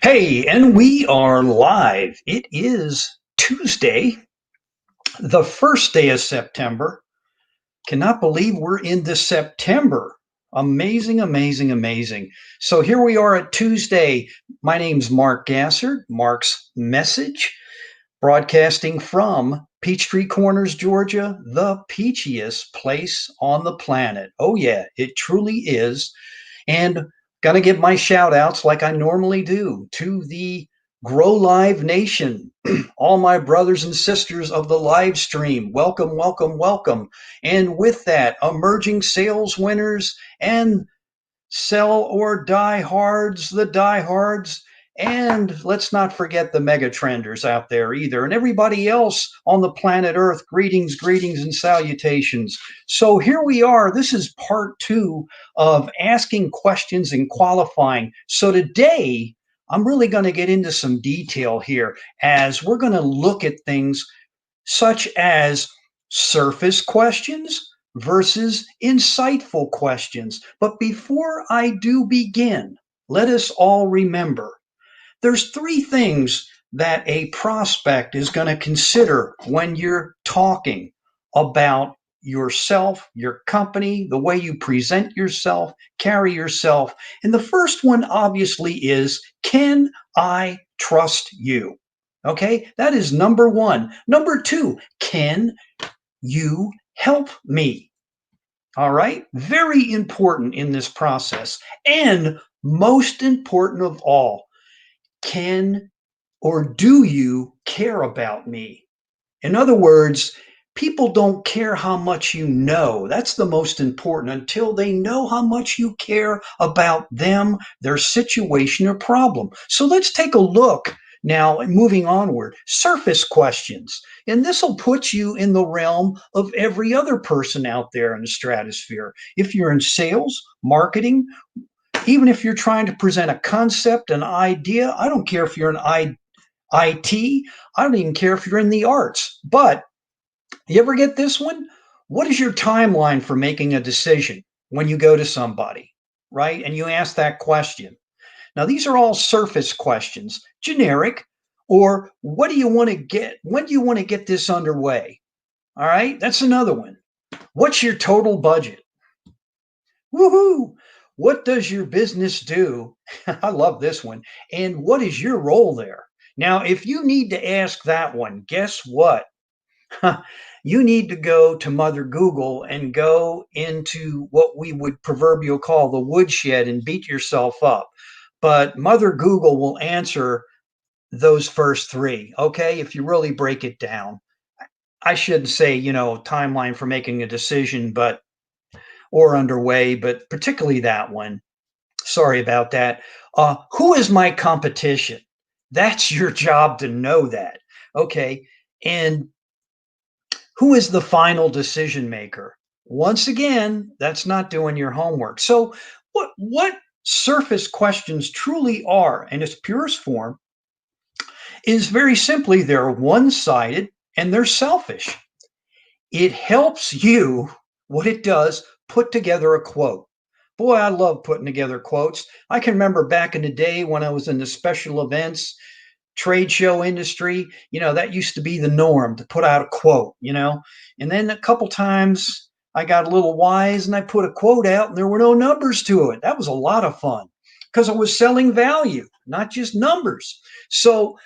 Hey, and we are live. It is Tuesday, the first day of September. Cannot believe we're into September. Amazing, amazing, amazing. So here we are at Tuesday. My name's Mark Gassard, Mark's Message, broadcasting from Peachtree Corners, Georgia, the peachiest place on the planet. Oh, yeah, it truly is. And gonna give my shout outs like I normally do to the Grow Live Nation, all my brothers and sisters of the live stream. Welcome, welcome, welcome. And with that, emerging sales winners and sell or die hards, the diehards, and let's not forget the mega trenders out there either, and everybody else on the planet Earth. Greetings, greetings, and salutations. So here we are. This is part two of asking questions and qualifying. So today, I'm really going to get into some detail here as we're going to look at things such as surface questions versus insightful questions. But before I do begin, let us all remember there's three things that a prospect is going to consider when you're talking about yourself, your company, the way you present yourself, carry yourself. And the first one obviously is, can I trust you? Okay, that is number one. Number two, can you help me? All right, very important in this process. And most important of all, can or do you care about me? In other words, people don't care how much you know. That's the most important until they know how much you care about them, their situation or problem. So let's take a look now, moving onward. Surface questions. And this will put you in the realm of every other person out there in the stratosphere. If you're in sales, marketing, even if you're trying to present a concept, an idea, I don't care if you're in IT, I don't even care if you're in the arts. But you ever get this one? What is your timeline for making a decision when you go to somebody, right? And you ask that question. Now, these are all surface questions, generic, or what do you want to get? When do you want to get this underway? All right, that's another one. What's your total budget? Woohoo! What does your business do? I love this one. And what is your role there? Now, if you need to ask that one, guess what? You need to go to Mother Google and go into what we would proverbial call the woodshed and beat yourself up. But Mother Google will answer those first three, okay, if you really break it down. I shouldn't say, timeline for making a decision, but or underway, but particularly that one. Sorry about that. Who is my competition? That's your job to know that. Okay. And who is the final decision maker? Once again, that's not doing your homework. So, what surface questions truly are, in its purest form, is very simply they're one sided and they're selfish. It helps you, what it does, put together a quote. Boy, I love putting together quotes. I can remember back in the day when I was in the special events, trade show industry, that used to be the norm to put out a quote, And then a couple times I got a little wise and I put a quote out and there were no numbers to it. That was a lot of fun because I was selling value, not just numbers. So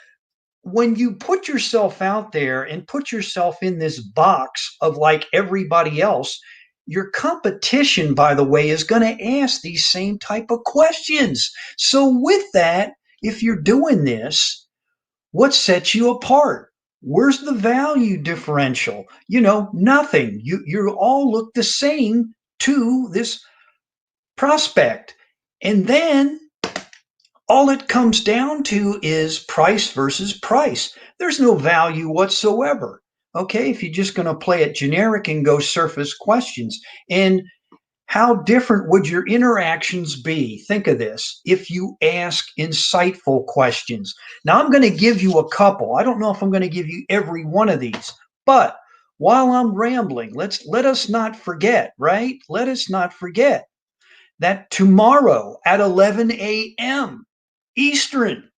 when you put yourself out there and put yourself in this box of like everybody else, your competition, by the way, is going to ask these same type of questions. So with that, if you're doing this, what sets you apart? Where's the value differential? Nothing. You all look the same to this prospect. And then all it comes down to is price versus price. There's no value whatsoever. Okay, if you're just going to play it generic and go surface questions. And how different would your interactions be? Think of this if you ask insightful questions. Now, I'm going to give you a couple. I don't know if I'm going to give you every one of these, but while I'm rambling, let us not forget, right? Let us not forget that tomorrow at 11 a.m. Eastern,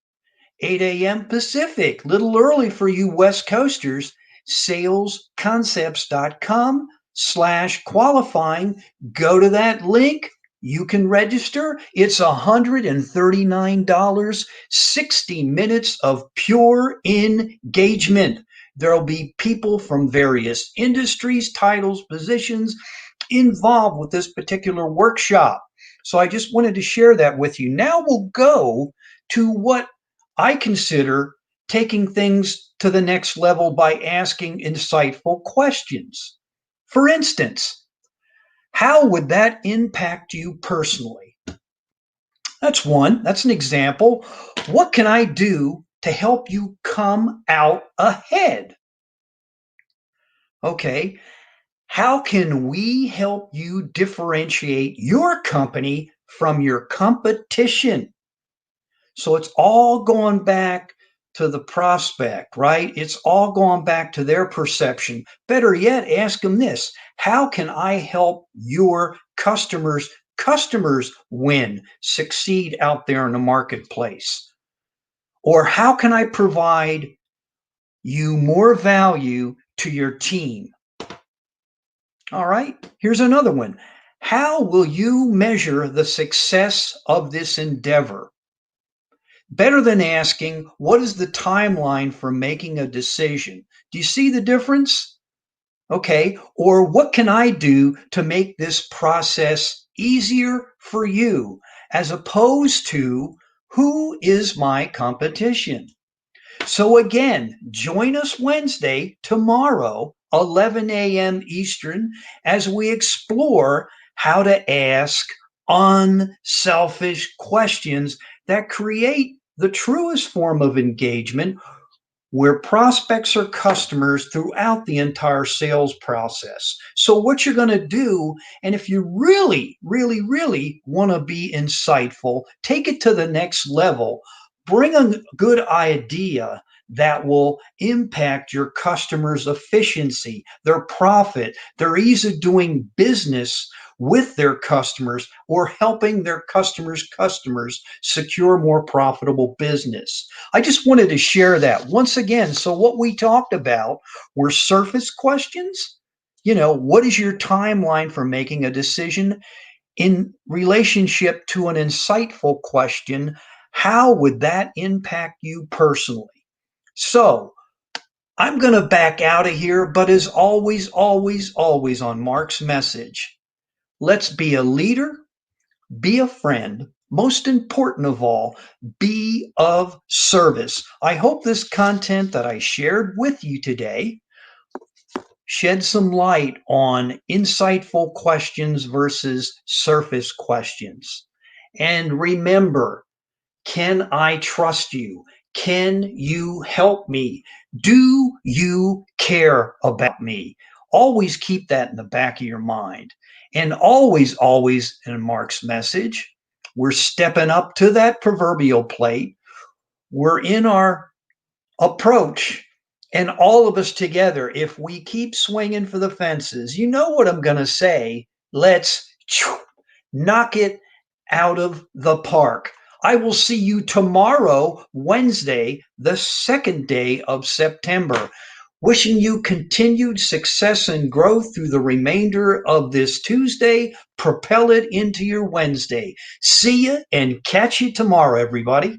8 a.m. Pacific, little early for you West Coasters, salesconcepts.com/qualifying. Go to that link. You can register. It's $139, 60 minutes of pure engagement. There'll be people from various industries, titles, positions involved with this particular workshop. So I just wanted to share that with you. Now we'll go to what I consider taking things to the next level by asking insightful questions. For instance, how would that impact you personally? That's one. That's an example. What can I do to help you come out ahead? Okay. How can we help you differentiate your company from your competition? So it's all going back to the prospect, right? It's all going back to their perception. Better yet, ask them this: how can I help your customers win, succeed out there in the marketplace? Or how can I provide you more value to your team? All right, here's another one. How will you measure the success of this endeavor? Better than asking, what is the timeline for making a decision? Do you see the difference? Okay, or what can I do to make this process easier for you, as opposed to who is my competition? So again, join us Wednesday, tomorrow, 11 a.m. Eastern, as we explore how to ask unselfish questions that create the truest form of engagement, where prospects are customers throughout the entire sales process. So what you're going to do, and if you really, really, really want to be insightful, take it to the next level, bring a good idea that will impact your customers' efficiency, their profit, their ease of doing business with their customers, or helping their customers secure more profitable business. I just wanted to share that once again. So what we talked about were surface questions. What is your timeline for making a decision? In relationship to an insightful question, how would that impact you personally? So I'm going to back out of here, but as always, always, always on Mark's message, let's be a leader, be a friend. Most important of all, be of service. I hope this content that I shared with you today shed some light on insightful questions versus surface questions. And remember, can I trust you? Can you help me? Do you care about me? Always keep that in the back of your mind. And always, always in Mark's message, we're stepping up to that proverbial plate. We're in our approach, and all of us together, if we keep swinging for the fences, you know what I'm going to say. Let's knock it out of the park. I will see you tomorrow, Wednesday, the second day of September. Wishing you continued success and growth through the remainder of this Tuesday. Propel it into your Wednesday. See you and catch you tomorrow, everybody.